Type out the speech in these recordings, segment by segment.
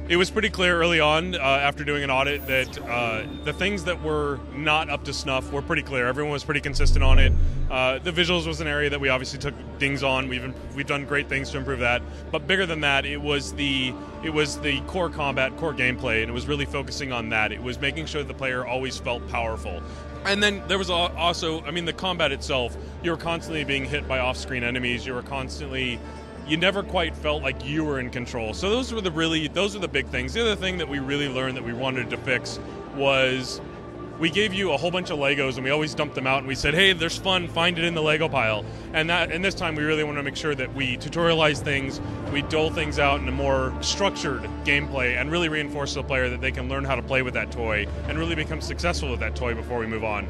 It was pretty clear early on after doing an audit that the things that were not up to snuff were pretty clear. Everyone was pretty consistent on it. The visuals was an area that we obviously took dings on. We've done great things to improve that. But bigger than that, it was the core combat, core gameplay, and it was really focusing on that. It was making sure the player always felt powerful. And then there was also, I mean, the combat itself. You were constantly being hit by off-screen enemies. You never quite felt like you were in control. So those were the big things. The other thing that we really learned that we wanted to fix was we gave you a whole bunch of Legos and we always dumped them out and we said, hey, there's fun, find it in the Lego pile. And this time we really want to make sure that we tutorialize things, we dole things out in a more structured gameplay and really reinforce to the player that they can learn how to play with that toy and really become successful with that toy before we move on.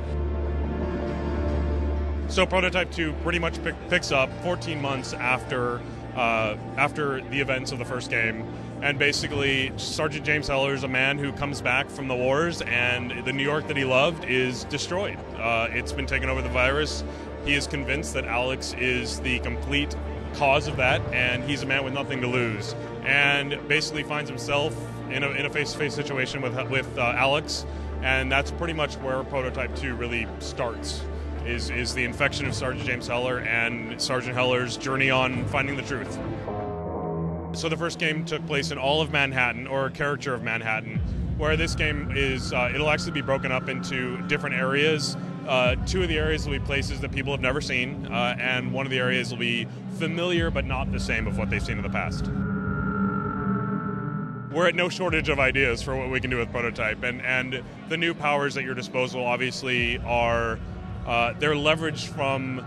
So Prototype 2 pretty much picks up 14 months after the events of the first game, and basically Sergeant James Heller is a man who comes back from the wars, and the New York that he loved is destroyed. It's been taken over the virus. He is convinced that Alex is the complete cause of that, and he's a man with nothing to lose, and basically finds himself in a face-to-face situation with Alex, and that's pretty much where Prototype 2 really starts. Is the infection of Sergeant James Heller and Sergeant Heller's journey on finding the truth. So the first game took place in all of Manhattan, or a caricature of Manhattan, where this game is, it'll actually be broken up into different areas. Two of the areas will be places that people have never seen, and one of the areas will be familiar but not the same of what they've seen in the past. We're at no shortage of ideas for what we can do with Prototype, and the new powers at your disposal obviously are they're leveraged from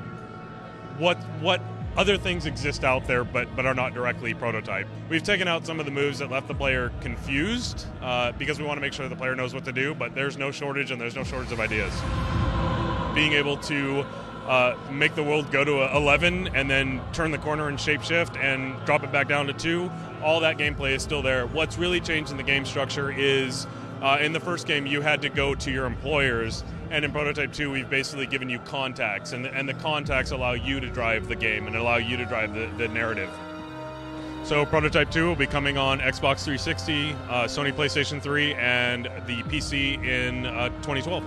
what other things exist out there but are not directly Prototype. We've taken out some of the moves that left the player confused because we want to make sure the player knows what to do, but there's no shortage and there's no shortage of ideas. Being able to make the world go to 11 and then turn the corner and shapeshift and drop it back down to 2, all that gameplay is still there. What's really changed in the game structure is in the first game you had to go to your employers, and in Prototype 2 we've basically given you contacts, and the contacts allow you to drive the game and allow you to drive the narrative. So Prototype 2 will be coming on Xbox 360, Sony PlayStation 3, and the PC in 2012.